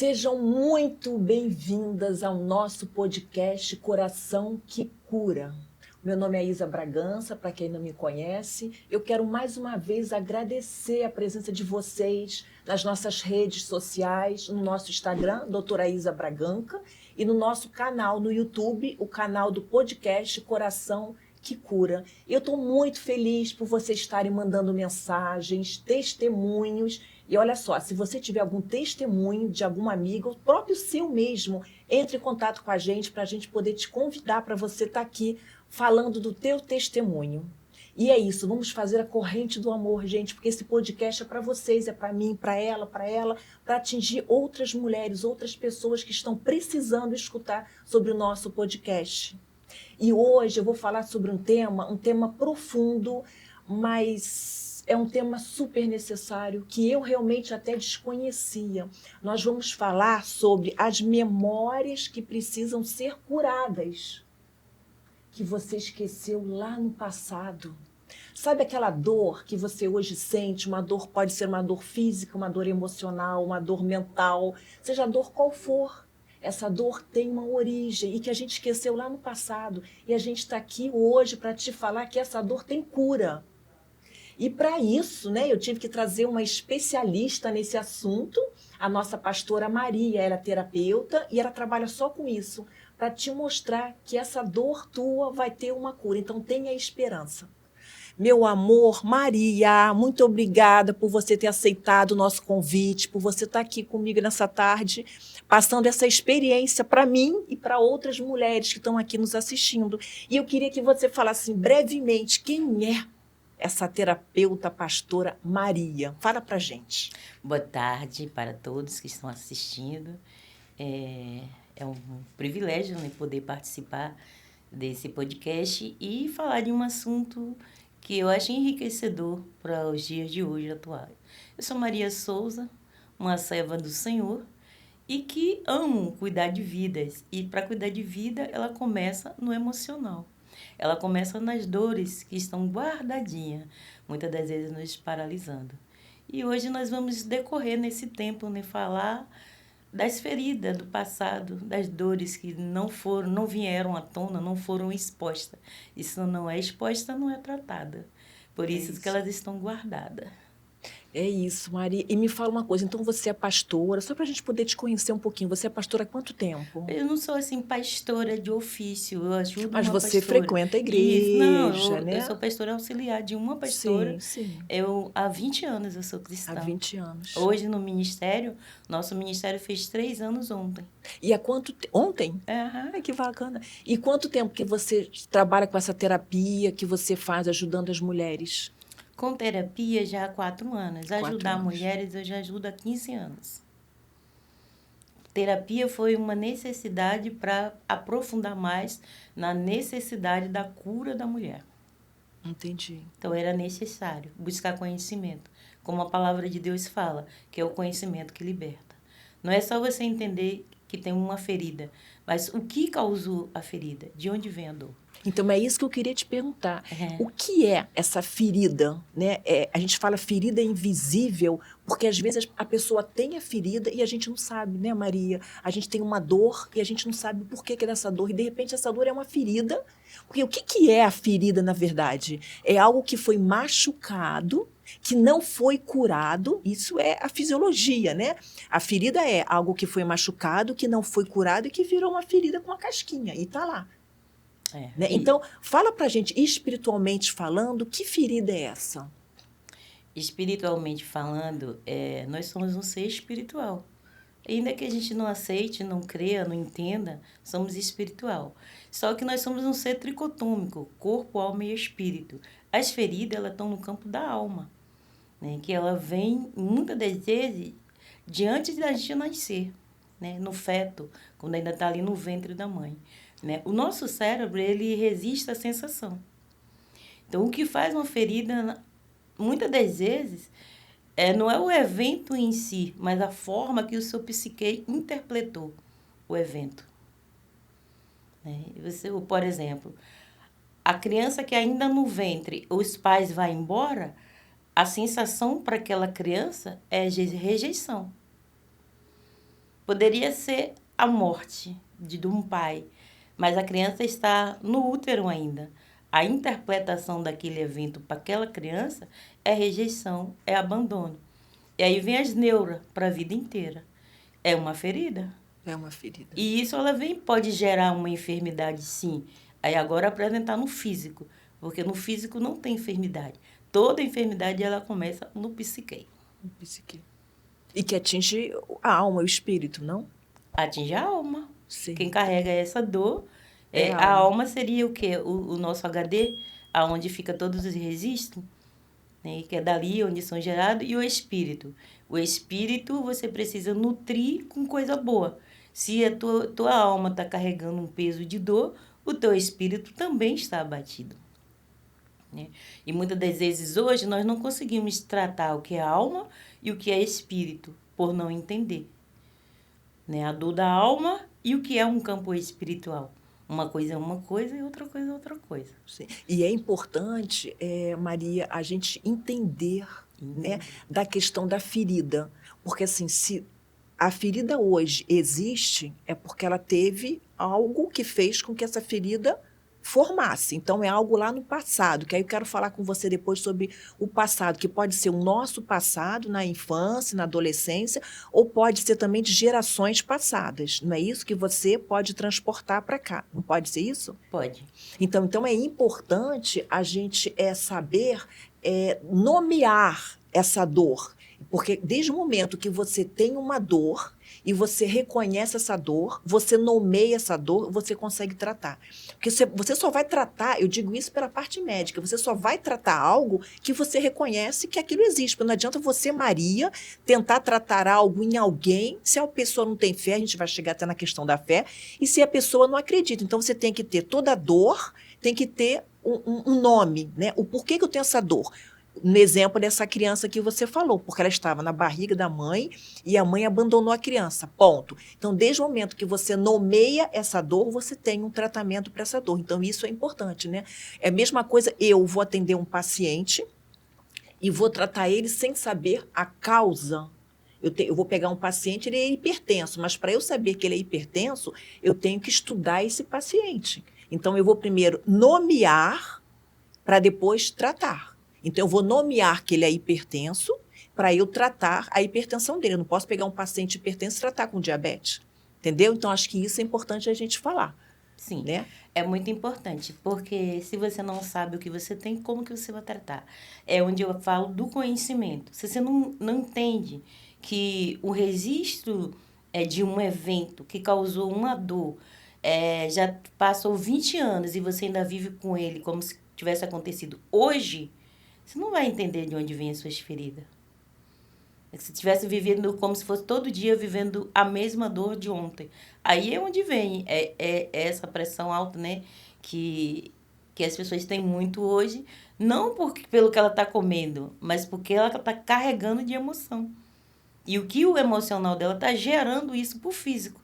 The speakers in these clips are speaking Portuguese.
Sejam muito bem-vindas ao nosso podcast Coração que Cura. Meu nome é Isa Bragança, para quem não me conhece. Eu quero mais uma vez agradecer a presença de vocês nas nossas redes sociais, no nosso Instagram, doutora Isa Braganca, e no nosso canal no YouTube, o canal do podcast Coração que Cura. Eu estou muito feliz por vocês estarem mandando mensagens, testemunhos. E olha só, se você tiver algum testemunho de alguma amiga, o próprio seu mesmo, entre em contato com a gente para a gente poder te convidar para você estar aqui falando do teu testemunho. E é isso, vamos fazer a corrente do amor, gente, porque esse podcast é para vocês, é para mim, para ela, para atingir outras mulheres, outras pessoas que estão precisando escutar sobre o nosso podcast. E hoje eu vou falar sobre um tema profundo, mas é um tema super necessário, que eu realmente até desconhecia. Nós vamos falar sobre as memórias que precisam ser curadas, que você esqueceu lá no passado. Sabe aquela dor que você hoje sente? Uma dor pode ser uma dor física, uma dor emocional, uma dor mental, seja a dor qual for. Essa dor tem uma origem e que a gente esqueceu lá no passado. E a gente está aqui hoje para te falar que essa dor tem cura. E para isso, né, eu tive que trazer uma especialista nesse assunto, a nossa pastora Maria. Ela é terapeuta e ela trabalha só com isso, para te mostrar que essa dor tua vai ter uma cura. Então tenha esperança. Meu amor, Maria, muito obrigada por você ter aceitado o nosso convite, por você estar aqui comigo nessa tarde, passando essa experiência para mim e para outras mulheres que estão aqui nos assistindo. E eu queria que você falasse brevemente quem é essa terapeuta pastora Maria. Fala para gente. Boa tarde para todos que estão assistindo. É um privilégio, né, poder participar desse podcast e falar de um assunto que eu acho enriquecedor para os dias de hoje atuais. Eu sou Maria Souza, uma serva do Senhor e que amo cuidar de vidas. E para cuidar de vida, ela começa no emocional. Ela começa nas dores que estão guardadinhas, muitas das vezes nos paralisando. E hoje nós vamos decorrer nesse tempo, né, falar das feridas do passado, das dores que não vieram à tona, não foram expostas. E se não é exposta, não é tratada. Por isso que elas estão guardadas. É isso, Maria. E me fala uma coisa, então você é pastora, só para a gente poder te conhecer um pouquinho. Você é pastora há quanto tempo? Eu não sou, assim, pastora de ofício, eu ajudo Mas uma você pastora. frequenta a Isso, não, igreja, eu né? sou pastora auxiliar de uma pastora. Sim, sim. Há 20 anos eu sou cristã. Há 20 anos. Hoje no ministério, nosso ministério fez 3 anos ontem. E há quanto tempo? Ontem? Uhum. Ai, que bacana. E quanto tempo que você trabalha com essa terapia que você faz ajudando as mulheres? Com terapia já há 4 anos. Ajudar 4 anos. mulheres eu já ajudo há 15 anos. Terapia foi uma necessidade para aprofundar mais na necessidade da cura da mulher. Entendi. Então era necessário buscar conhecimento, como a palavra de Deus fala, que é o conhecimento que liberta. Não é só você entender que tem uma ferida, mas o que causou a ferida? De onde vem a dor? Então, é isso que eu queria te perguntar. O que é essa ferida? Né? A gente fala ferida invisível, porque às vezes a pessoa tem a ferida e a gente não sabe, né, Maria? A gente tem uma dor e a gente não sabe o porquê que é dessa dor. E, de repente, essa dor é uma ferida. Porque o que é a ferida, na verdade? É algo que foi machucado, que não foi curado. Isso é a fisiologia, né? A ferida é algo que foi machucado, que não foi curado e que virou uma ferida com uma casquinha. E está lá. Né? Então, fala pra gente, espiritualmente falando, que ferida é essa? Espiritualmente falando, nós somos um ser espiritual. Ainda que a gente não aceite, não creia, não entenda, somos espiritual. Só que nós somos um ser tricotômico, corpo, alma e espírito. As feridas, elas estão no campo da alma, né? Que ela vem, muitas das vezes, diante da gente nascer, né? No feto, quando ainda está ali no ventre da mãe. Né? O nosso cérebro, ele resiste à sensação. Então, o que faz uma ferida, muitas das vezes, não é o evento em si, mas a forma que o seu psique interpretou o evento. Né? Por exemplo, a criança que ainda no ventre, os pais vão embora, a sensação para aquela criança é de rejeição. Poderia ser a morte de um pai, mas a criança está no útero ainda. A interpretação daquele evento para aquela criança é rejeição, é abandono. E aí vem as neuras para a vida inteira. É uma ferida. É uma ferida. E isso ela pode gerar uma enfermidade, sim. Aí agora apresentar no físico, porque no físico não tem enfermidade. Toda enfermidade ela começa no psique. No psique. E que atinge a alma, o espírito, não? Atinge a alma. Sim. Quem carrega essa dor, É a alma seria o quê? O nosso HD, aonde fica todos os registros, né? Que é dali onde são gerados, e o espírito. O espírito você precisa nutrir com coisa boa. Se a tua alma está carregando um peso de dor, o teu espírito também está abatido. Né? E muitas das vezes hoje nós não conseguimos tratar o que é alma e o que é espírito, por não entender. Né? A dor da alma e o que é um campo espiritual. Uma coisa é uma coisa e outra coisa é outra coisa. Sim. E é importante, Maria, a gente entender, né, da questão da ferida. Porque, assim, se a ferida hoje existe, é porque ela teve algo que fez com que essa ferida formasse. Então, é algo lá no passado, que aí eu quero falar com você depois sobre o passado, que pode ser o nosso passado na infância, na adolescência, ou pode ser também de gerações passadas. Não é isso que você pode transportar para cá? Não pode ser isso? Pode. Então é importante a gente saber nomear essa dor. Porque desde o momento que você tem uma dor e você reconhece essa dor, você nomeia essa dor, você consegue tratar. Porque você só vai tratar, eu digo isso pela parte médica, você só vai tratar algo que você reconhece que aquilo existe. Porque não adianta você, Maria, tentar tratar algo em alguém, se a pessoa não tem fé, a gente vai chegar até na questão da fé, e se a pessoa não acredita. Então você tem que ter toda dor, tem que ter um nome, né? O porquê que eu tenho essa dor. No exemplo dessa criança que você falou, porque ela estava na barriga da mãe e a mãe abandonou a criança, ponto. Então, desde o momento que você nomeia essa dor, você tem um tratamento para essa dor. Então, isso é importante, né? É a mesma coisa, eu vou atender um paciente e vou tratar ele sem saber a causa. Eu vou pegar um paciente, ele é hipertenso, mas para eu saber que ele é hipertenso, eu tenho que estudar esse paciente. Então, eu vou primeiro nomear para depois tratar. Então, eu vou nomear que ele é hipertenso para eu tratar a hipertensão dele. Eu não posso pegar um paciente hipertenso e tratar com diabetes. Entendeu? Então, acho que isso é importante a gente falar. Sim, né? É muito importante, porque se você não sabe o que você tem, como que você vai tratar? É onde eu falo do conhecimento. Se você não entende que o registro de um evento que causou uma dor, já passou 20 anos e você ainda vive com ele como se tivesse acontecido hoje, você não vai entender de onde vem as suas feridas. Se estivesse vivendo como se fosse todo dia vivendo a mesma dor de ontem. Aí é onde vem essa pressão alta, né? Que as pessoas têm muito hoje, não pelo que ela está comendo, mas porque ela está carregando de emoção. E o que o emocional dela está gerando isso para o físico.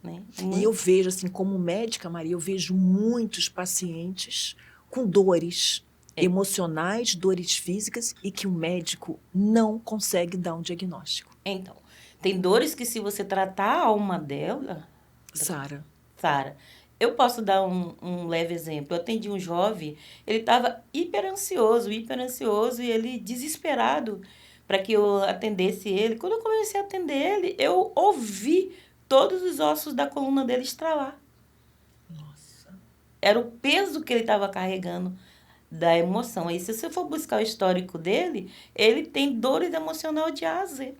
Né? E eu vejo, assim, como médica, Maria, eu vejo muitos pacientes com dores emocionais, dores físicas, e que o médico não consegue dar um diagnóstico. Então, tem dores que se você tratar a alma dela... Sara, eu posso dar um leve exemplo. Eu atendi um jovem, ele estava hiper ansioso, e ele desesperado para que eu atendesse ele. Quando eu comecei a atender ele, eu ouvi todos os ossos da coluna dele estralar. Nossa. Era o peso que ele estava carregando da emoção. Aí, se você for buscar o histórico dele, ele tem dores emocional de A a Z.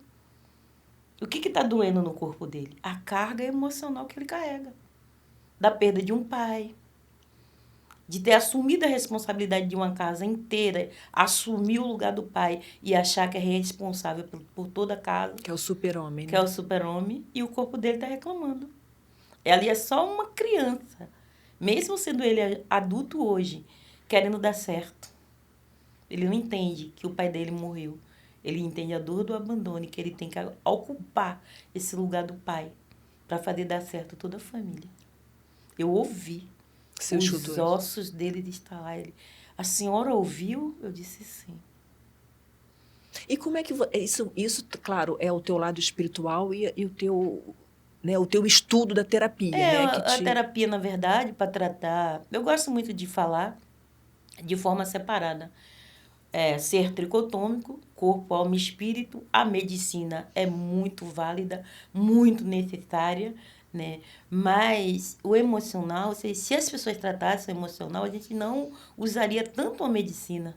O que está doendo no corpo dele? A carga emocional que ele carrega. Da perda de um pai, de ter assumido a responsabilidade de uma casa inteira, assumir o lugar do pai e achar que é responsável por toda a casa. Que é o super-homem, né? Que é o super-homem, e o corpo dele está reclamando. Ali é só uma criança, mesmo sendo ele adulto hoje, querendo dar certo. Ele não entende que o pai dele morreu. Ele entende a dor do abandono e que ele tem que ocupar esse lugar do pai para fazer dar certo toda a família. Eu ouvi os ossos dele estalar. A senhora ouviu? Eu disse sim. E como é que isso, claro, é o teu lado espiritual e o teu, né, o teu estudo da terapia, né, que A te... terapia, na verdade, para tratar... Eu gosto muito de falar de forma separada. Ser tricotômico, corpo, alma e espírito. A medicina é muito válida, muito necessária, né? Mas o emocional, se as pessoas tratassem o emocional, a gente não usaria tanto a medicina.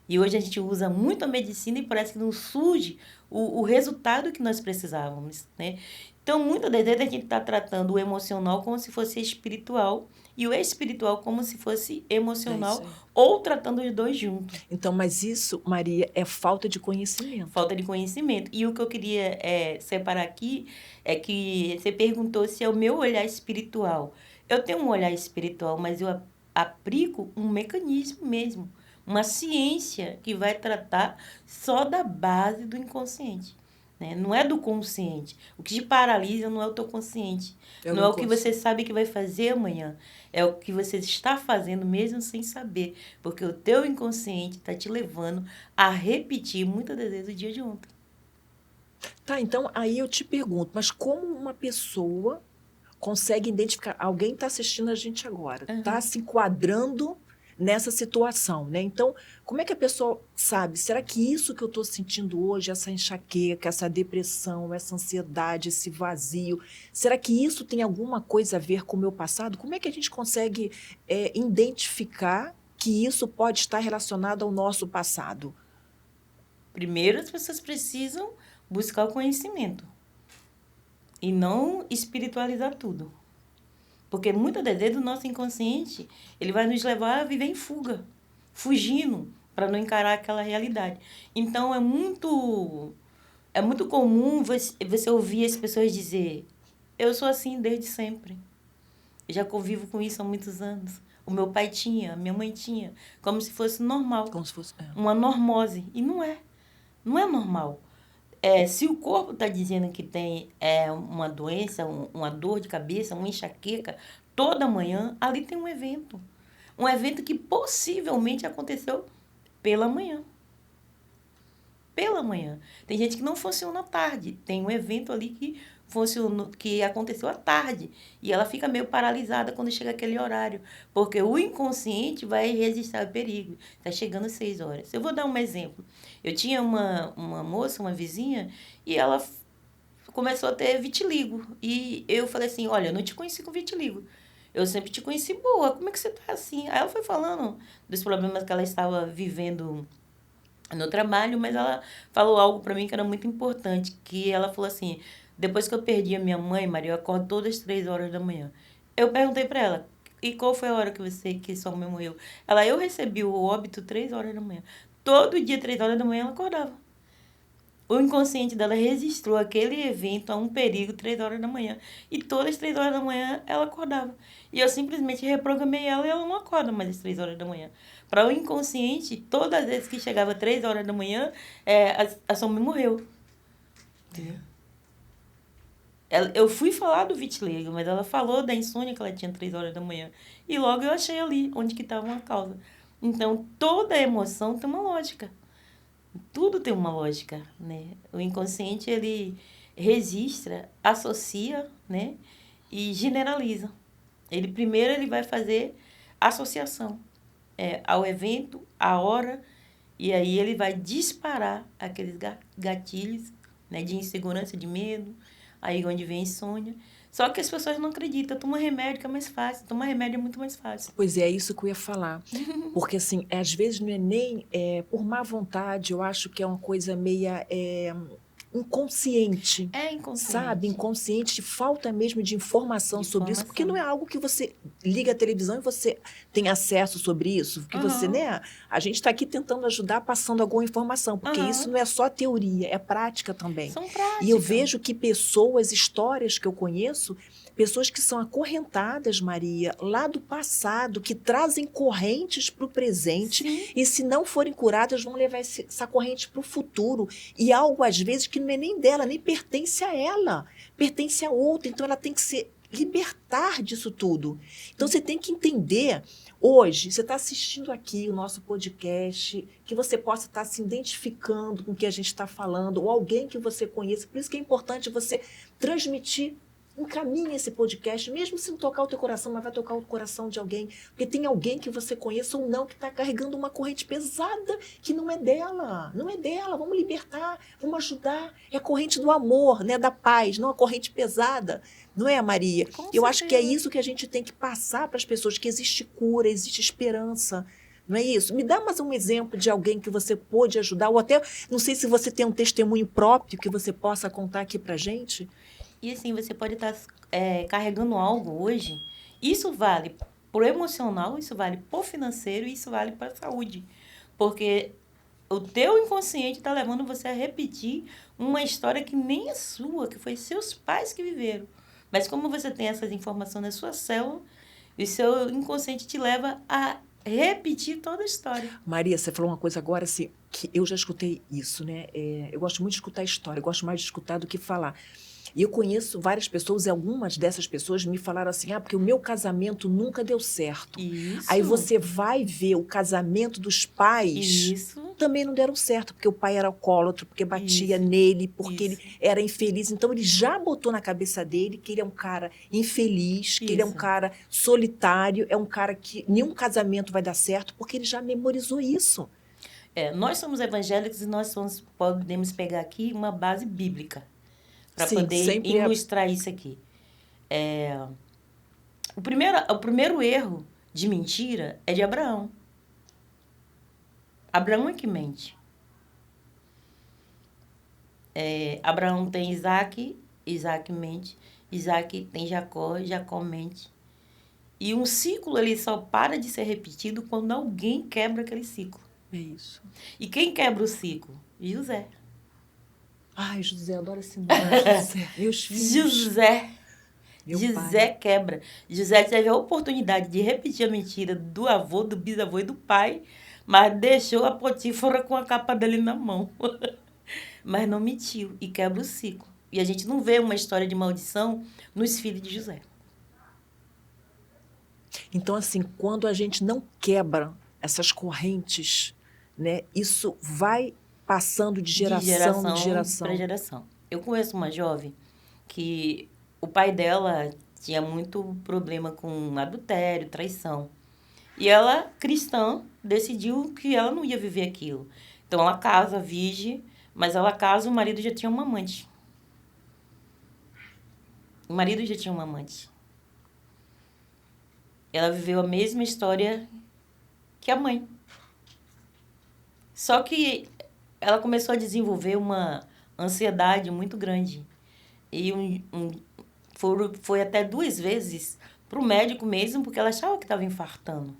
E hoje a gente usa muito a medicina e parece que não surge o resultado que nós precisávamos, né? Então, muitas das vezes a gente está tratando o emocional como se fosse espiritual e o espiritual como se fosse É isso emocional, aí. ou tratando os dois juntos. Então, mas isso, Maria, é falta de conhecimento. Falta de conhecimento. E o que eu queria separar aqui é que você perguntou se é o meu olhar espiritual. Eu tenho um olhar espiritual, mas eu aplico um mecanismo mesmo, uma ciência que vai tratar só da base do inconsciente. Né? Não é do consciente. O que te paralisa não é o teu consciente. Não é o que você sabe que vai fazer amanhã. É o que você está fazendo mesmo sem saber. Porque o teu inconsciente está te levando a repetir muitas das vezes o dia de ontem. Tá, então aí eu te pergunto, mas como uma pessoa consegue identificar? Alguém está assistindo a gente agora, está se enquadrando nessa situação, né? Então, como é que a pessoa sabe? Será que isso que eu estou sentindo hoje, essa enxaqueca, essa depressão, essa ansiedade, esse vazio, será que isso tem alguma coisa a ver com o meu passado? Como é que a gente consegue identificar que isso pode estar relacionado ao nosso passado? Primeiro, as pessoas precisam buscar o conhecimento e não espiritualizar tudo. Porque muitas das vezes o nosso inconsciente, ele vai nos levar a viver em fuga, fugindo, para não encarar aquela realidade. Então, é muito comum você ouvir as pessoas dizer: eu sou assim desde sempre. Eu já convivo com isso há muitos anos. O meu pai tinha, a minha mãe tinha, como se fosse normal. Como se fosse... Uma normose. E não é. Não é normal. Se o corpo está dizendo que tem uma doença, uma dor de cabeça, uma enxaqueca, toda manhã, ali tem um evento. Um evento que possivelmente aconteceu pela manhã. Pela manhã. Tem gente que não funciona à tarde. Tem um evento ali que aconteceu à tarde. E ela fica meio paralisada quando chega aquele horário. Porque o inconsciente vai resistir ao perigo. Está chegando às 6 horas. Eu vou dar um exemplo. Eu tinha uma moça, uma vizinha, e ela começou a ter vitiligo. E eu falei assim: olha, eu não te conheci com vitiligo. Eu sempre te conheci boa. Como é que você tá assim? Aí ela foi falando dos problemas que ela estava vivendo no trabalho, mas ela falou algo para mim que era muito importante, que ela falou assim: depois que eu perdi a minha mãe, Maria, eu acordo todas as 3 horas da manhã. Eu perguntei para ela: e qual foi a hora que sua mãe morreu? Eu recebi o óbito 3 horas da manhã. Todo dia, 3 horas da manhã, ela acordava. O inconsciente dela registrou aquele evento a um perigo 3 horas da manhã. E todas as 3 horas da manhã ela acordava. E eu simplesmente reprogramei ela e ela não acorda mais às 3 horas da manhã. Para o inconsciente, todas as vezes que chegava 3 horas da manhã, a sua mãe morreu. Entendeu? Eu fui falar do vitiligo, mas ela falou da insônia que ela tinha 3 horas da manhã. E logo eu achei ali onde que estava uma causa. Então, toda emoção tem uma lógica. Tudo tem uma lógica, né? O inconsciente, ele registra, associa, né? E generaliza. Primeiro ele vai fazer associação ao evento, à hora, e aí ele vai disparar aqueles gatilhos, né? De insegurança, de medo, aí onde vem a insônia. Só que as pessoas não acreditam. Toma remédio que é mais fácil. Tomar remédio é muito mais fácil. Pois é isso que eu ia falar. Porque, assim, às vezes não é nem por má vontade, eu acho que é uma coisa meia inconsciente. É inconsciente. Sabe? Inconsciente, falta mesmo de informação sobre isso, porque não é algo que você liga a televisão e você tem acesso sobre isso. Porque você, né? A gente está aqui tentando ajudar, passando alguma informação, porque isso não é só teoria, é prática também. São práticas. E eu vejo que pessoas, histórias que eu conheço, pessoas que são acorrentadas, Maria, lá do passado, que trazem correntes para o presente. Sim. E se não forem curadas, vão levar essa corrente para o futuro. E algo, às vezes, que não é nem dela, nem pertence a ela, pertence a outra. Então, ela tem que ser libertar disso tudo. Então, você tem que entender, hoje, você está assistindo aqui o nosso podcast, que você possa estar se identificando com o que a gente está falando, ou alguém que você conheça. Por isso que é importante você transmitir. Encaminhe esse podcast, mesmo se não tocar o teu coração, mas vai tocar o coração de alguém. Porque tem alguém que você conheça ou não, que está carregando uma corrente pesada que não é dela. Não é dela. Vamos libertar, vamos ajudar. É a corrente do amor, né? Da paz, não a corrente pesada. Não é, Maria? Eu acho que é isso que a gente tem que passar para as pessoas, que existe cura, existe esperança. Não é isso? Me dá mais um exemplo de alguém que você pôde ajudar, ou até, não sei se você tem um testemunho próprio que você possa contar aqui para a gente. E assim, você pode estar carregando algo hoje. Isso vale para o emocional, isso vale para o financeiro e isso vale para a saúde. Porque o teu inconsciente está levando você a repetir uma história que nem é sua, que foi seus pais que viveram. Mas como você tem essas informações na sua célula, o seu inconsciente te leva a repetir toda a história. Maria, você falou uma coisa agora, assim, que eu já escutei isso, né? Eu gosto muito de escutar história, eu gosto mais de escutar do que falar. E eu conheço várias pessoas, e algumas dessas pessoas me falaram assim, porque o meu casamento nunca deu certo. Isso. Aí você vai ver o casamento dos pais, isso. Também não deram certo, porque o pai era alcoólatra, porque batia nele, porque ele era infeliz. Então, ele já botou na cabeça dele que ele é um cara infeliz, que ele é um cara solitário, é um cara que nenhum casamento vai dar certo, porque ele já memorizou isso. Nós somos evangélicos e nós podemos pegar aqui uma base bíblica para poder ilustrar isso aqui. O primeiro erro de mentira é de Abraão. Abraão é que mente. Abraão tem Isaac, Isaac mente. Isaac tem Jacó, Jacó mente. E um ciclo ele só para de ser repetido quando alguém quebra aquele ciclo. É isso. E quem quebra o ciclo? José. Ai, José, adoro esse nome. José. Meus filhos. José quebra. José teve a oportunidade de repetir a mentira do avô, do bisavô e do pai, mas deixou a Potífara com a capa dele na mão. Mas não mentiu e quebra o ciclo. E a gente não vê uma história de maldição nos filhos de José. Então, assim, quando a gente não quebra essas correntes, né, isso vai passando de geração para geração. Eu conheço uma jovem que o pai dela tinha muito problema com adultério, traição. E ela, cristã, decidiu que ela não ia viver aquilo. Então, ela casa virgem, mas ela casa, o marido já tinha uma amante. O marido já tinha uma amante. Ela viveu a mesma história que a mãe. Só que ela começou a desenvolver uma ansiedade muito grande. E foi até 2 vezes para o médico mesmo, porque ela achava que estava infartando.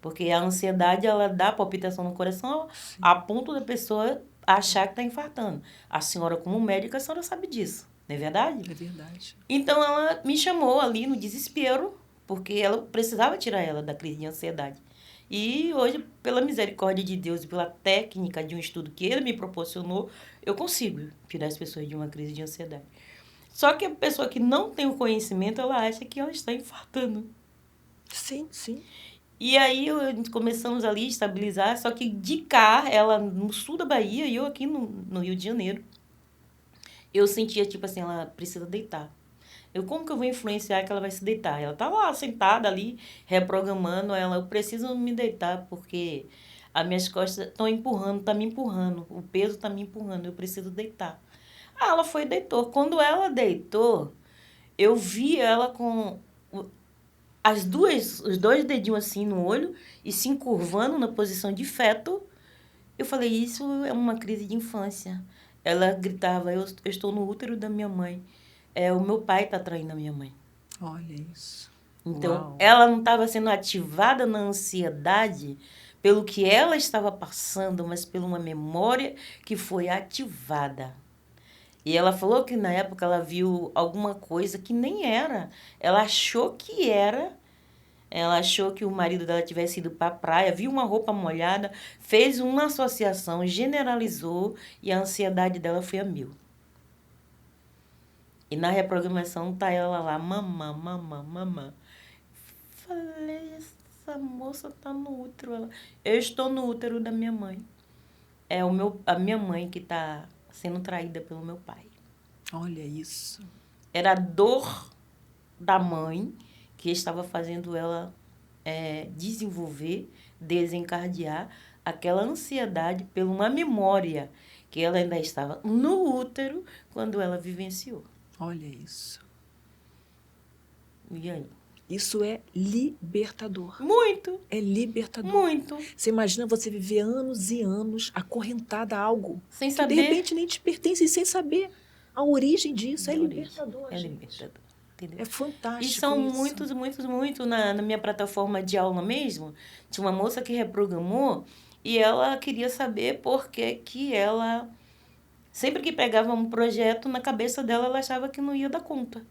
Porque a ansiedade, ela dá palpitação no coração a ponto da pessoa achar que está infartando. A senhora, como médica, a senhora sabe disso, não é verdade? É verdade. Então, ela me chamou ali no desespero, porque ela precisava tirar ela da crise de ansiedade. E hoje, pela misericórdia de Deus e pela técnica de um estudo que ele me proporcionou, eu consigo tirar as pessoas de uma crise de ansiedade. Só que a pessoa que não tem o conhecimento, ela acha que ela está infartando. Sim, sim. E aí começamos ali a estabilizar, só que de cá, ela no sul da Bahia e eu aqui no Rio de Janeiro, eu sentia tipo assim, ela precisa deitar. Como que eu vou influenciar que ela vai se deitar? Ela tá lá sentada ali, reprogramando ela, eu preciso me deitar porque as minhas costas estão empurrando, tá me empurrando, o peso tá me empurrando, eu preciso deitar. Ela foi e deitou. Quando ela deitou, eu vi ela com os 2 dedinhos assim no olho e se encurvando na posição de feto. Eu falei, isso é uma crise de infância. Ela gritava, eu estou no útero da minha mãe. O meu pai está traindo a minha mãe. Olha isso. Então, Uau. Ela não estava sendo ativada na ansiedade pelo que ela estava passando, mas por uma memória que foi ativada. E ela falou que na época ela viu alguma coisa que nem era. Ela achou que era. Ela achou que o marido dela tivesse ido para a praia, viu uma roupa molhada, fez uma associação, generalizou e a ansiedade dela foi a 1000. E na reprogramação tá ela lá, mamã. Falei, essa moça tá no útero. Eu estou no útero da minha mãe. É a minha mãe que tá sendo traída pelo meu pai. Olha isso. Era a dor da mãe que estava fazendo ela desencadear aquela ansiedade por uma memória que ela ainda estava no útero quando ela vivenciou. Olha isso. E aí? Isso é libertador. Muito. É libertador. Muito. Você imagina você viver anos e anos acorrentada a algo Sem que saber. de repente nem te pertence e sem saber a origem disso. É libertador, É gente. libertador. Entendeu? É fantástico. E são isso. muitos. Na minha plataforma de aula mesmo, tinha uma moça que reprogramou e ela queria saber por que ela, sempre que pegava um projeto, na cabeça dela, ela achava que não ia dar conta.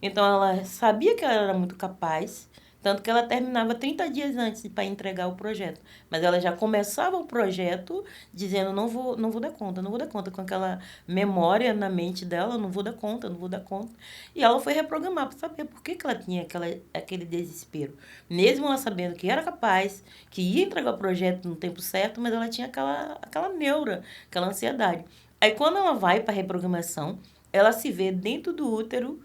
Então, ela sabia que ela era muito capaz, tanto que ela terminava 30 dias antes para entregar o projeto. Mas ela já começava o projeto dizendo, não vou dar conta, com aquela memória na mente dela, não vou dar conta. E ela foi reprogramar para saber por que ela tinha aquele desespero. Mesmo ela sabendo que era capaz, que ia entregar o projeto no tempo certo, mas ela tinha aquela neura, aquela ansiedade. Aí, quando ela vai para a reprogramação, ela se vê dentro do útero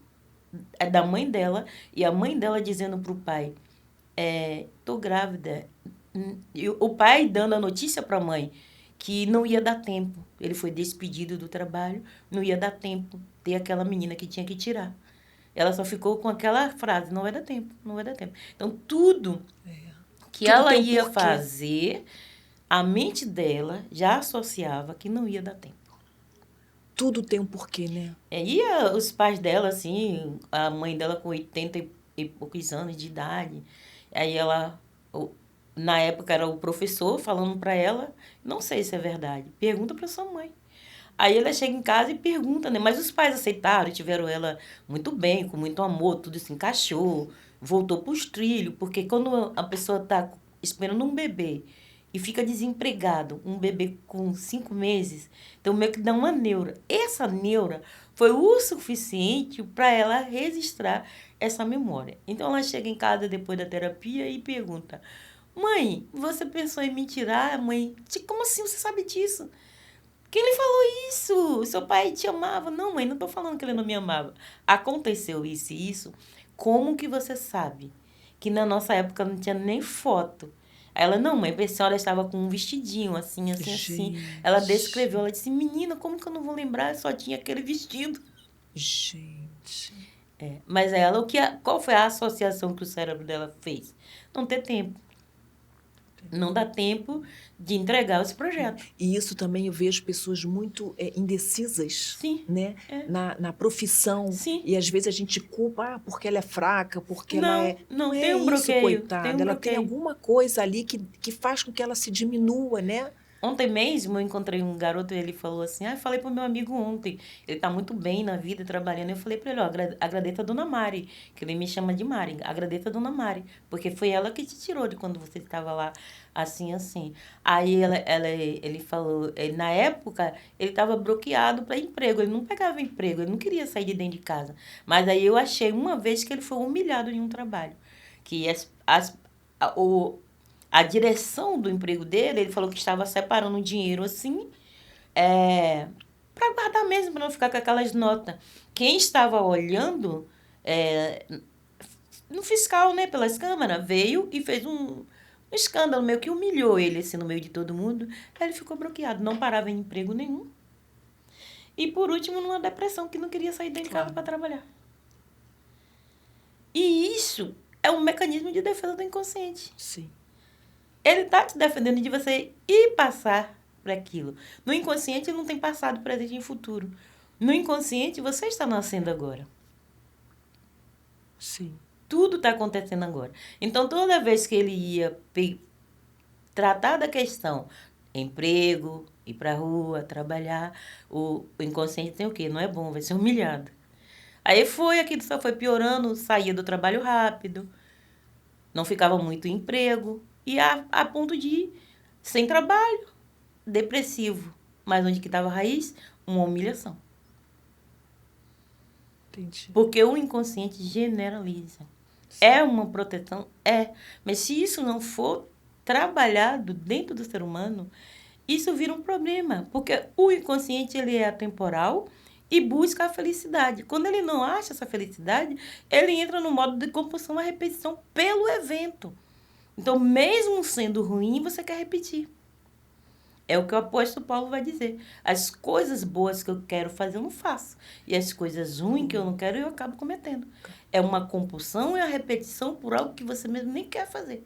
da mãe dela, e a mãe dela dizendo pro pai, tô grávida. E o pai dando a notícia para a mãe que não ia dar tempo. Ele foi despedido do trabalho, não ia dar tempo ter aquela menina que tinha que tirar. Ela só ficou com aquela frase, não vai dar tempo. Então, tudo que ela ia fazer, a mente dela já associava que não ia dar tempo. Tudo tem um porquê, né? E os pais dela, assim, a mãe dela com 80 e poucos anos de idade, aí ela, na época era o professor falando para ela, não sei se é verdade, pergunta para sua mãe. Aí ela chega em casa e pergunta, né? Mas os pais aceitaram, tiveram ela muito bem, com muito amor, tudo se encaixou, voltou para os trilhos, porque quando a pessoa está esperando um bebê e fica desempregado, um bebê com 5 meses, então meio que dá uma neura. Essa neura foi o suficiente para ela registrar essa memória. Então ela chega em casa depois da terapia e pergunta, mãe, você pensou em me tirar? Mãe, como assim você sabe disso? Quem lhe falou isso? Seu pai te amava? Não, mãe, não estou falando que ele não me amava. Aconteceu isso e isso. Como que você sabe que na nossa época não tinha nem foto? Aí ela, não, mãe, a senhora estava com um vestidinho, assim. Ela descreveu, ela disse, menina, como que eu não vou lembrar? Eu só tinha aquele vestido. Gente. Mas ela, qual foi a associação que o cérebro dela fez? Não ter tempo. Não dá tempo de entregar esse projeto. E isso também eu vejo pessoas muito indecisas. Sim. Né? Na profissão. Sim. E às vezes a gente culpa porque ela é fraca, porque não, ela é... Não, é tem um isso, bloqueio. coitada. Ela tem alguma coisa ali que faz com que ela se diminua, né? Ontem mesmo eu encontrei um garoto e ele falou assim, falei pro meu amigo ontem, ele tá muito bem na vida, trabalhando. Eu falei pra ele, agradeça a Dona Mari, que ele me chama de Mari, agradeça a Dona Mari, porque foi ela que te tirou de quando você estava lá, assim. Aí ele falou, na época, ele estava bloqueado para emprego, ele não pegava emprego, ele não queria sair de dentro de casa. Mas aí eu achei uma vez que ele foi humilhado em um trabalho, que a direção do emprego dele, ele falou que estava separando dinheiro assim, para guardar mesmo, para não ficar com aquelas notas. Quem estava olhando no fiscal, né, pelas câmeras, veio e fez um escândalo, meio que humilhou ele assim, no meio de todo mundo. Aí ele ficou bloqueado, não parava em emprego nenhum. E por último, numa depressão, que não queria sair dentro de casa para trabalhar. E isso é um mecanismo de defesa do inconsciente. Sim. Ele está te defendendo de você ir passar por aquilo. No inconsciente não tem passado, presente e futuro. No inconsciente você está nascendo agora. Sim. Tudo está acontecendo agora. Então, toda vez que ele ia tratar da questão emprego, ir para a rua, trabalhar, o inconsciente tem o quê? Não é bom, vai ser humilhado. Aí aquilo só foi piorando, saía do trabalho rápido, não ficava muito em emprego, e a ponto de ir sem trabalho, depressivo. Mas onde que estava a raiz? Uma humilhação. Entendi. Porque o inconsciente generaliza. Sim. É uma proteção? É. Mas se isso não for trabalhado dentro do ser humano, isso vira um problema. Porque o inconsciente, ele é atemporal e busca a felicidade. Quando ele não acha essa felicidade, ele entra no modo de compulsão à repetição pelo evento. Então, mesmo sendo ruim, você quer repetir. É o que o apóstolo Paulo vai dizer. As coisas boas que eu quero fazer, eu não faço. E as coisas ruins que eu não quero, eu acabo cometendo. É uma compulsão e a repetição por algo que você mesmo nem quer fazer.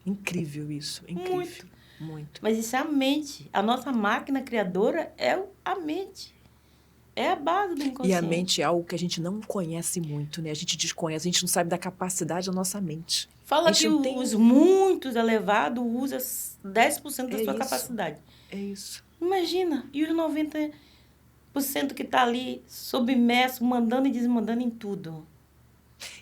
Incrível isso, incrível. Muito. Muito. Mas isso é a mente. A nossa máquina criadora é a mente. É a base do inconsciente. E a mente é algo que a gente não conhece muito, né? A gente desconhece, a gente não sabe da capacidade da nossa mente. Fala que os muitos elevados usam 10% da sua capacidade. É isso. Imagina, e os 90% que está ali submerso, mandando e desmandando em tudo.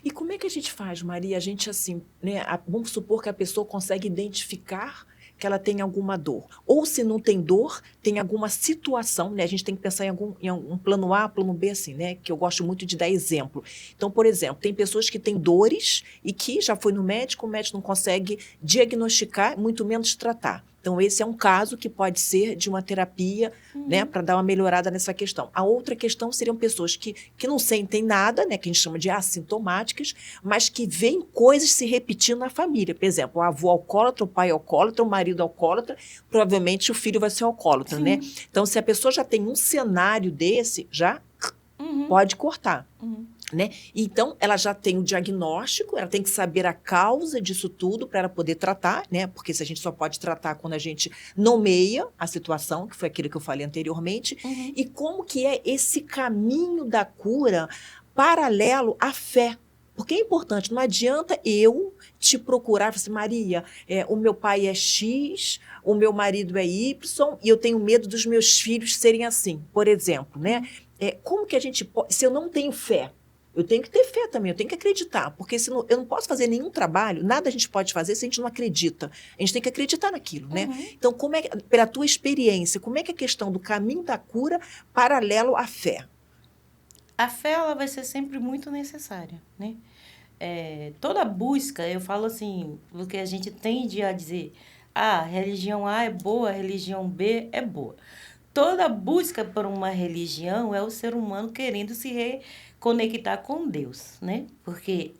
E como é que a gente faz, Maria? A gente, assim, né? Vamos supor que a pessoa consegue identificar que ela tem alguma dor. Ou se não tem dor, tem alguma situação, né? A gente tem que pensar em um plano A, plano B, assim, né? Que eu gosto muito de dar exemplo. Então, por exemplo, tem pessoas que têm dores e que já foi no médico, o médico não consegue diagnosticar, muito menos tratar. Então, esse é um caso que pode ser de uma terapia, né, para dar uma melhorada nessa questão. A outra questão seriam pessoas que não sentem nada, né, que a gente chama de assintomáticas, mas que veem coisas se repetindo na família. Por exemplo, o avô alcoólatra, o pai alcoólatra, o marido alcoólatra, provavelmente o filho vai ser alcoólatra, né? Então, se a pessoa já tem um cenário desse, já pode cortar. Né? Então, ela já tem o diagnóstico, ela tem que saber a causa disso tudo para ela poder tratar, né? Porque se a gente só pode tratar quando a gente nomeia a situação, que foi aquilo que eu falei anteriormente, e como que é esse caminho da cura paralelo à fé. Porque é importante, não adianta eu te procurar, assim, Maria, o meu pai é X, o meu marido é Y, e eu tenho medo dos meus filhos serem assim, por exemplo, né? Como que a gente pode, se eu não tenho fé, eu tenho que ter fé também, eu tenho que acreditar, porque senão eu não posso fazer nenhum trabalho, nada a gente pode fazer se a gente não acredita. A gente tem que acreditar naquilo, né? Então, como é que, pela tua experiência, como é que é a questão do caminho da cura paralelo à fé? A fé, ela vai ser sempre muito necessária, né? Toda busca, eu falo assim, o que a gente tende a dizer, a religião A é boa, a religião B é boa. Toda busca por uma religião é o ser humano querendo se reconectar com Deus, né? Porque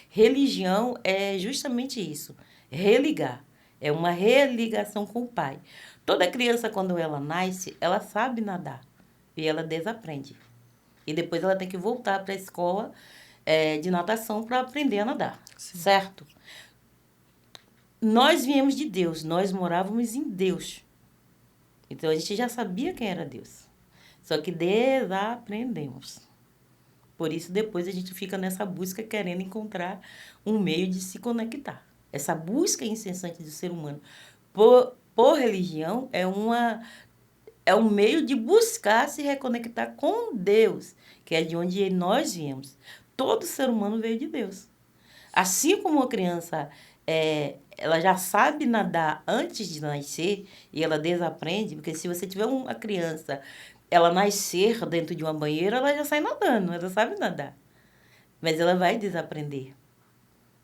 religião é justamente isso, religar. É uma religação com o Pai. Toda criança, quando ela nasce, ela sabe nadar e ela desaprende. E depois ela tem que voltar para a escola de natação para aprender a nadar, certo? Nós viemos de Deus, nós morávamos em Deus. Então, a gente já sabia quem era Deus. Só que desaprendemos. Por isso, depois a gente fica nessa busca querendo encontrar um meio de se conectar. Essa busca incessante do ser humano por religião é um meio de buscar se reconectar com Deus, que é de onde nós viemos. Todo ser humano veio de Deus. Assim como uma criança ela já sabe nadar antes de nascer e ela desaprende, porque se você tiver uma criança, ela nascer dentro de uma banheira, ela já sai nadando, ela sabe nadar. Mas ela vai desaprender,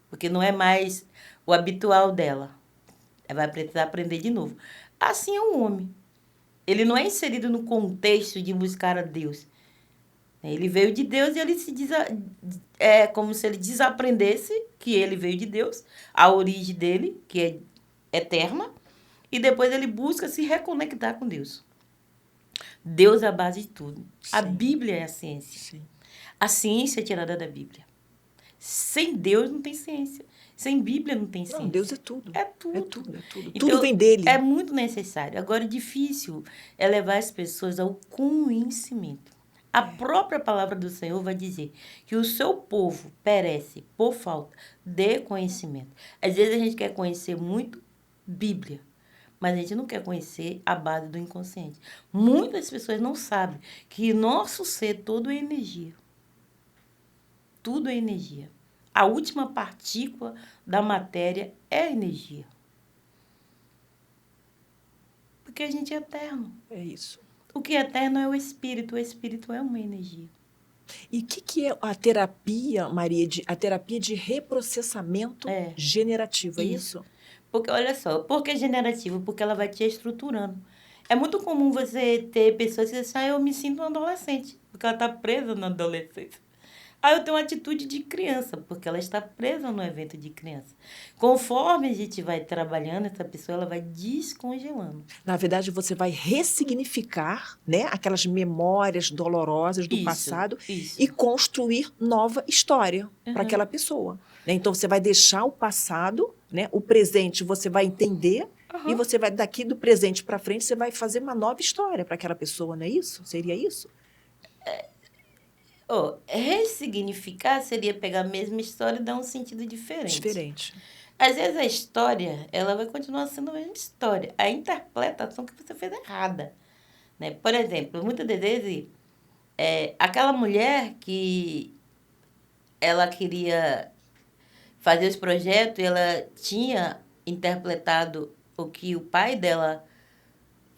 porque não é mais o habitual dela. Ela vai precisar aprender de novo. Assim é um homem. Ele não é inserido no contexto de buscar a Deus. Ele veio de Deus e ele é como se ele desaprendesse que ele veio de Deus, a origem dele, que é eterna, e depois ele busca se reconectar com Deus. Deus é a base de tudo. Sim. A Bíblia é a ciência. Sim. A ciência é tirada da Bíblia. Sem Deus não tem ciência. Sem Bíblia não tem ciência. Não, Deus é tudo. É tudo. É tudo, é tudo. Então, tudo vem dele. É muito necessário. Agora, difícil é levar as pessoas ao conhecimento. A própria palavra do Senhor vai dizer que o seu povo perece por falta de conhecimento. Às vezes a gente quer conhecer muito Bíblia, mas a gente não quer conhecer a base do inconsciente. Muitas pessoas não sabem que nosso ser todo é energia. Tudo é energia. A última partícula da matéria é energia. Porque a gente é eterno. É isso. O que é eterno é o espírito é uma energia. E o que é a terapia, Maria, a terapia de reprocessamento generativo, é isso? Porque, olha só, por que generativo? Porque ela vai te estruturando. É muito comum você ter pessoas que dizem, eu me sinto uma adolescente, porque ela está presa na adolescência. Eu tenho uma atitude de criança, porque ela está presa no evento de criança. Conforme a gente vai trabalhando, essa pessoa ela vai descongelando. Na verdade, você vai ressignificar, né, aquelas memórias dolorosas do passado e construir nova história para aquela pessoa. Né? Então, você vai deixar o passado, né, o presente você vai entender e você vai, daqui do presente para frente, você vai fazer uma nova história para aquela pessoa, não é isso? Seria isso? Ressignificar seria pegar a mesma história e dar um sentido diferente. Diferente. Às vezes a história, ela vai continuar sendo a mesma história. A interpretação que você fez errada. Né? Por exemplo, muitas das vezes, aquela mulher que ela queria fazer esse projeto e ela tinha interpretado o que o pai dela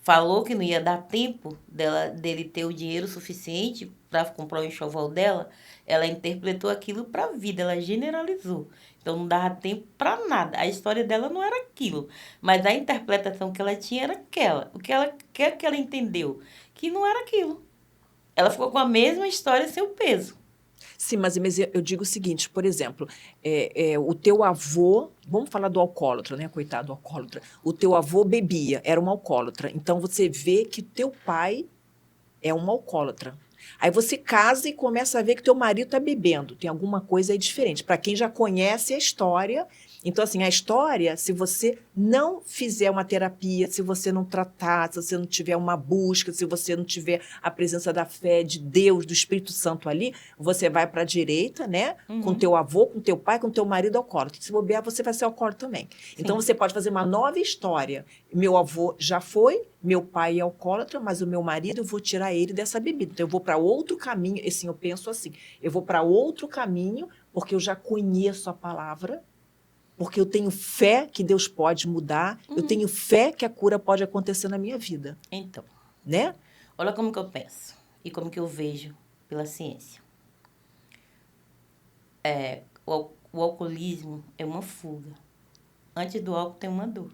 falou que não ia dar tempo dele ter o dinheiro suficiente para comprar o enxoval dela, ela interpretou aquilo para a vida, ela generalizou. Então, não dava tempo para nada. A história dela não era aquilo, mas a interpretação que ela tinha era aquela. O que ela entendeu? Que não era aquilo. Ela ficou com a mesma história sem o peso. Sim, mas eu digo o seguinte, por exemplo, o teu avô, vamos falar do alcoólatra, né, coitado do alcoólatra, o teu avô bebia, era um alcoólatra, então você vê que teu pai é um alcoólatra. Aí você casa e começa a ver que teu marido está bebendo, tem alguma coisa aí diferente, para quem já conhece a história. Então, assim, a história, se você não fizer uma terapia, se você não tratar, se você não tiver uma busca, se você não tiver a presença da fé, de Deus, do Espírito Santo ali, você vai para a direita, né? Com teu avô, com teu pai, com teu marido alcoólatra. Se bobear, você vai ser alcoólatra também. Sim. Então, você pode fazer uma nova história. Meu avô já foi, meu pai é alcoólatra, mas o meu marido, eu vou tirar ele dessa bebida. Então, eu vou para outro caminho. Assim, eu penso assim, eu vou para outro caminho, porque eu já conheço a palavra, porque eu tenho fé que Deus pode mudar, eu tenho fé que a cura pode acontecer na minha vida. Então, né? Olha como que eu penso e como que eu vejo pela ciência. O alcoolismo é uma fuga. Antes do álcool tem uma dor.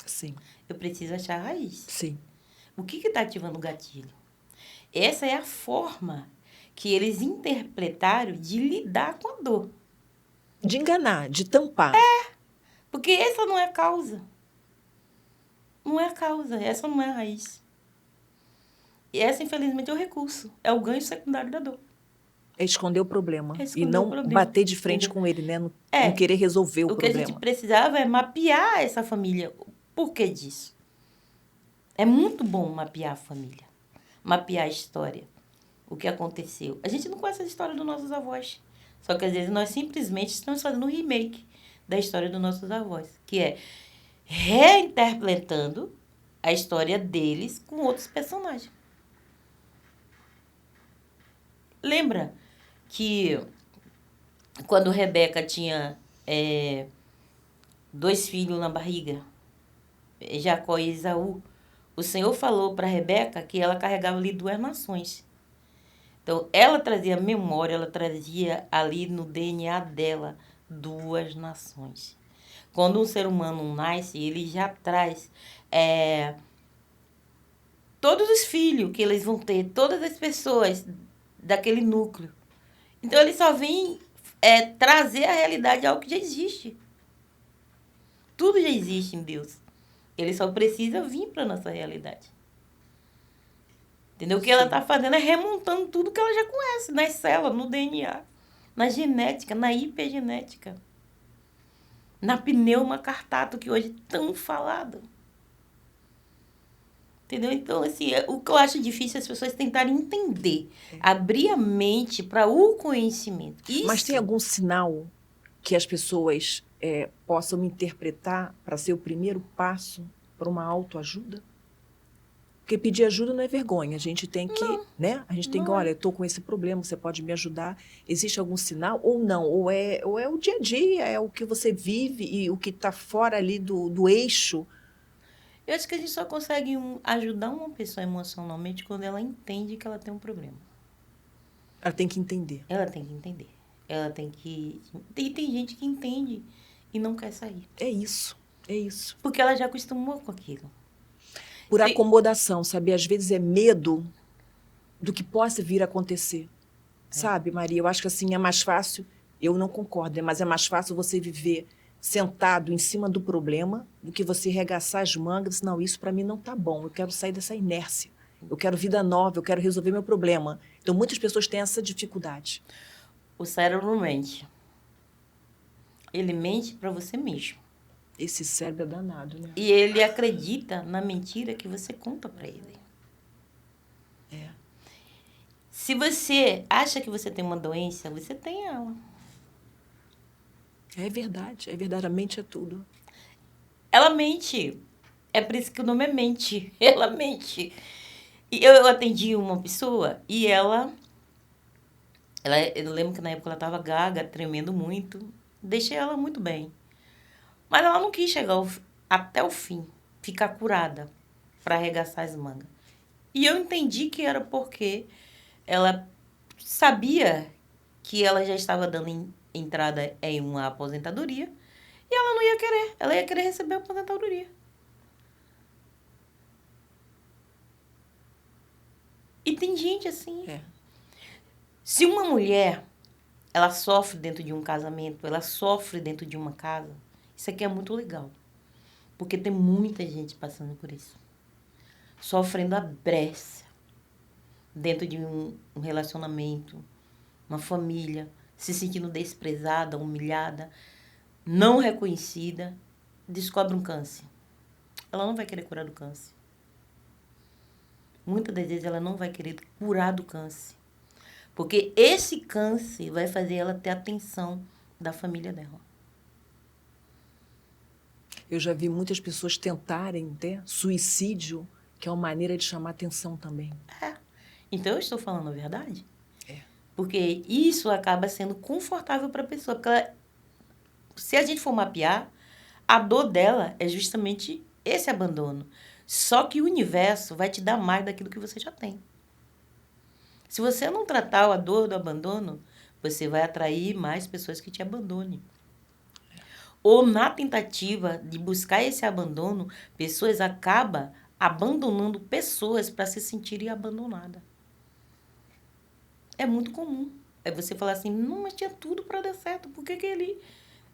Sim. Eu preciso achar a raiz. Sim. O que está ativando o gatilho? Essa é a forma que eles interpretaram de lidar com a dor. De enganar, de tampar. Porque essa não é a causa. Não é a causa, essa não é a raiz. E essa, infelizmente, é o recurso. É o ganho secundário da dor. É esconder o problema. Esconder e não o problema. Bater de frente com ele, né? Não querer resolver o problema. O que a gente precisava é mapear essa família. O porquê disso? É muito bom mapear a família. Mapear a história. O que aconteceu. A gente não conhece a história dos nossos avós. Só que, às vezes, nós simplesmente estamos fazendo um remake da história dos nossos avós. Que é reinterpretando a história deles com outros personagens. Lembra que quando Rebeca tinha 2 filhos na barriga, Jacó e Esaú, o Senhor falou para Rebeca que ela carregava ali 2 nações. Então, ela trazia memória, ela trazia ali no DNA dela 2 nações. Quando um ser humano nasce, ele já traz todos os filhos que eles vão ter, todas as pessoas daquele núcleo. Então, ele só vem trazer a realidade de algo que já existe. Tudo já existe em Deus. Ele só precisa vir para a nossa realidade. Entendeu? O que ela está fazendo é remontando tudo que ela já conhece, nas células, no DNA, na genética, na hipergenética, na pneumocartato, que hoje é tão falado. Entendeu? Então, assim, o que eu acho difícil é as pessoas tentarem entender, abrir a mente para o conhecimento. Mas tem algum sinal que as pessoas possam interpretar para ser o primeiro passo para uma autoajuda? Porque pedir ajuda não é vergonha, a gente tem que, né? A gente tem que, olha, eu estou com esse problema, você pode me ajudar. Existe algum sinal ou não? Ou é o dia a dia, é o que você vive e o que está fora ali do eixo? Eu acho que a gente só consegue ajudar uma pessoa emocionalmente quando ela entende que ela tem um problema. Ela tem que entender. Ela tem que entender. Ela tem que... E tem gente que entende e não quer sair. É isso, é isso. Porque ela já acostumou com aquilo. Por acomodação, sabe? Às vezes é medo do que possa vir a acontecer. Sabe, Maria? Eu acho que assim é mais fácil, eu não concordo, né? Mas é mais fácil você viver sentado em cima do problema do que você regaçar as mangas e dizer, não, isso para mim não tá bom, eu quero sair dessa inércia. Eu quero vida nova, eu quero resolver meu problema. Então, muitas pessoas têm essa dificuldade. O cérebro não mente. Ele mente para você mesmo. Esse cérebro é danado, né? E ele acredita na mentira que você conta para ele. É. Se você acha que você tem uma doença, você tem ela. É verdade, a mente é tudo. Ela mente. É por isso que o nome é mente. Ela mente. E eu atendi uma pessoa e eu lembro que na época ela estava gaga, tremendo muito. Deixei ela muito bem. Mas ela não quis chegar até o fim, ficar curada para arregaçar as mangas. E eu entendi que era porque ela sabia que ela já estava dando entrada em uma aposentadoria e ela não ia querer. Ela ia querer receber a aposentadoria. E tem gente assim. É. Se uma mulher, ela sofre dentro de um casamento, ela sofre dentro de uma casa, isso aqui é muito legal. Porque tem muita gente passando por isso. Sofrendo a brecha dentro de um relacionamento, uma família, se sentindo desprezada, humilhada, não reconhecida, descobre um câncer. Ela não vai querer curar do câncer. Muitas das vezes ela não vai querer curar do câncer. Porque esse câncer vai fazer ela ter atenção da família dela. Eu já vi muitas pessoas tentarem suicídio, que é uma maneira de chamar atenção também. É. Então eu estou falando a verdade? É. Porque isso acaba sendo confortável para a pessoa. Porque se a gente for mapear, a dor dela é justamente esse abandono. Só que o universo vai te dar mais daquilo que você já tem. Se você não tratar a dor do abandono, você vai atrair mais pessoas que te abandonem. Ou na tentativa de buscar esse abandono, pessoas acabam abandonando pessoas para se sentirem abandonadas. É muito comum. É você falar assim, não, mas tinha tudo para dar certo. Por que ele...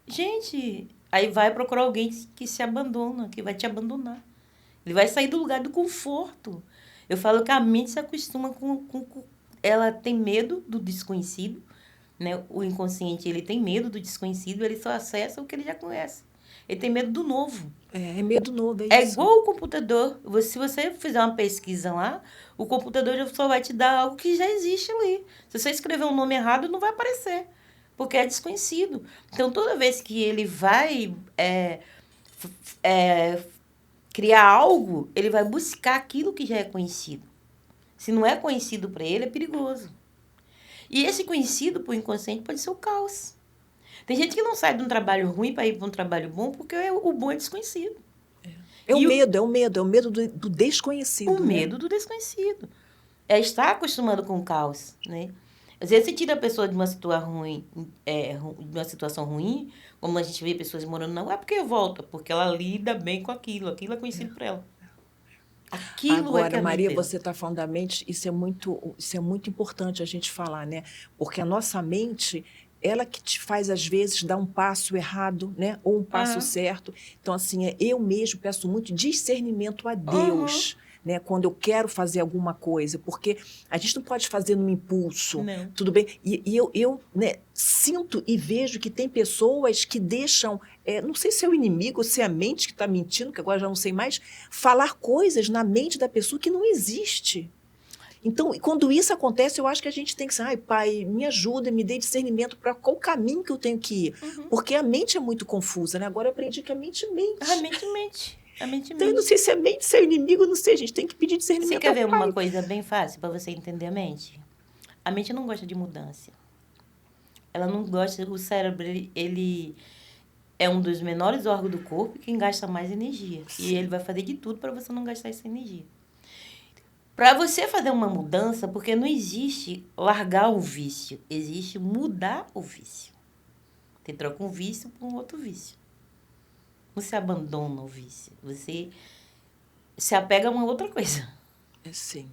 Gente, aí vai procurar alguém que se abandona, que vai te abandonar. Ele vai sair do lugar do conforto. Eu falo que a mente se acostuma com ela tem medo do desconhecido, né? O inconsciente, ele tem medo do desconhecido, ele só acessa o que ele já conhece. Ele tem medo do novo. É medo novo, é É isso. igual o computador. Se você fizer uma pesquisa lá, o computador só vai te dar algo que já existe ali. Se você escrever um nome errado, não vai aparecer, porque é desconhecido. Então, toda vez que ele vai criar algo, ele vai buscar aquilo que já é conhecido. Se não é conhecido para ele, é perigoso. E esse conhecido para o inconsciente pode ser o caos. Tem gente que não sai de um trabalho ruim para ir para um trabalho bom porque o bom é desconhecido. É o medo do desconhecido. O medo do desconhecido. É estar acostumado com o caos, né? Às vezes você tira a pessoa de uma situação ruim, como a gente vê pessoas morando na rua, é porque volta, porque ela lida bem com aquilo é conhecido para ela. Aquilo Agora, é que é Maria, dela. você está falando da mente, isso é muito importante a gente falar, né? Porque a nossa mente, ela que te faz, às vezes, dar um passo errado, né? Ou um passo certo. Então, assim, eu mesmo peço muito discernimento a Deus, né? Quando eu quero fazer alguma coisa, porque a gente não pode fazer num impulso, Não. tudo bem? E eu né, sinto e vejo que tem pessoas que deixam, não sei se é o inimigo ou se é a mente que está mentindo, que agora já não sei mais, falar coisas na mente da pessoa que não existe. Então, quando isso acontece, eu acho que a gente tem que dizer, pai, me ajuda, me dê discernimento para qual caminho que eu tenho que ir. Porque a mente é muito confusa, né? Agora eu aprendi que a mente mente. A mente mente. Então, eu não sei se é mente, se é inimigo, não sei. A gente tem que pedir discernimento Você quer ao ver pai. uma coisa bem fácil para você entender a mente? A mente não gosta de mudança. Ela não gosta, o cérebro, ele é um dos menores órgãos do corpo quem gasta mais energia. Sim. E ele vai fazer de tudo para você não gastar essa energia. Para você fazer uma mudança, porque não existe largar o vício, existe mudar o vício. Você troca um vício por um outro vício. Você abandona o vício, você se apega a uma outra coisa. Sim.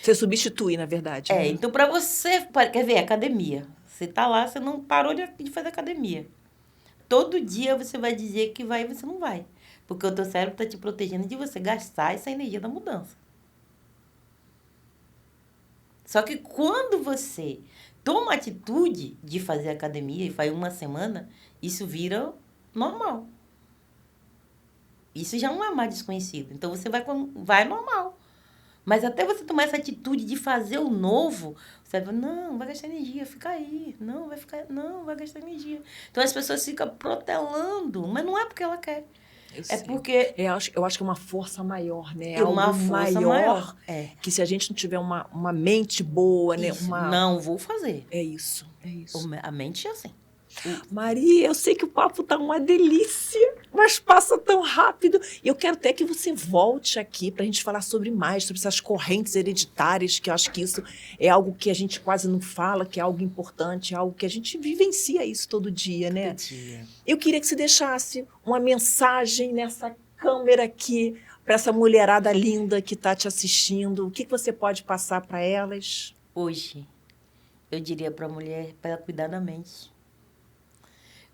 Você substitui, na verdade. Né? Então para você, quer ver, academia. Você tá lá, você não parou de fazer academia. Todo dia você vai dizer que vai e você não vai. Porque o teu cérebro está te protegendo de você gastar essa energia da mudança. Só que quando você toma a atitude de fazer academia e faz uma semana, isso vira normal. Isso já não é mais desconhecido. Então você vai normal. Mas até você tomar essa atitude de fazer o novo, você vai, não, vai gastar energia, fica aí. Não, vai gastar energia. Então as pessoas ficam protelando, mas não é porque ela quer. Porque... Eu acho que é uma força maior, né? É uma força maior. Que se a gente não tiver uma mente boa, né? Não vou fazer. É isso. A mente é assim. Maria, eu sei que o papo tá uma delícia, mas passa tão rápido. E eu quero até que você volte aqui para a gente falar sobre essas correntes hereditárias, que eu acho que isso é algo que a gente quase não fala, que é algo importante, é algo que a gente vivencia isso todo dia, né? Todo dia. Eu queria que você deixasse uma mensagem nessa câmera aqui para essa mulherada linda que está te assistindo. O que você pode passar para elas? Hoje, eu diria para a mulher para ela cuidar da mente.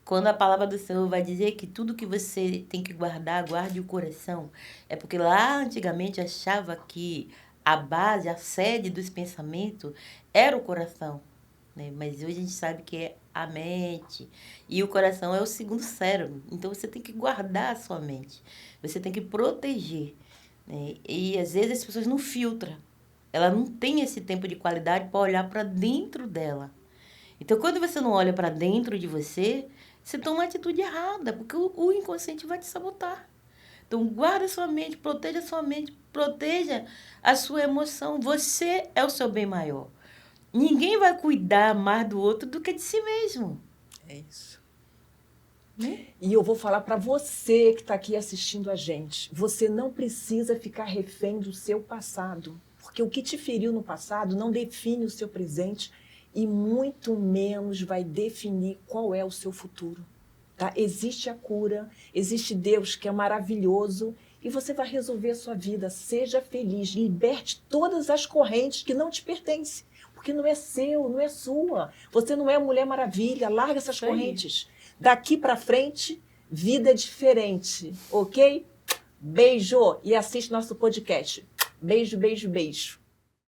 Quando a palavra do Senhor vai dizer que tudo que você tem que guardar, guarde o coração, é porque lá antigamente achava que a base, a sede dos pensamentos era o coração, né? Mas hoje a gente sabe que é a mente e o coração é o segundo cérebro. Então você tem que guardar a sua mente, você tem que proteger, né? E às vezes as pessoas não filtram, ela não tem esse tempo de qualidade para olhar para dentro dela. Então quando você não olha para dentro de você toma uma atitude errada, porque o inconsciente vai te sabotar. Então, guarda a sua mente, proteja a sua emoção. Você é o seu bem maior. Ninguém vai cuidar mais do outro do que de si mesmo. É isso. E eu vou falar para você que está aqui assistindo a gente. Você não precisa ficar refém do seu passado, porque o que te feriu no passado não define o seu presente e muito menos vai definir qual é o seu futuro. Tá? Existe a cura, existe Deus que é maravilhoso e você vai resolver a sua vida. Seja feliz, liberte todas as correntes que não te pertencem, porque não é seu, não é sua. Você não é a Mulher Maravilha, larga essas correntes. Daqui para frente, vida diferente, ok? Beijo e assiste nosso podcast. Beijo, beijo, beijo.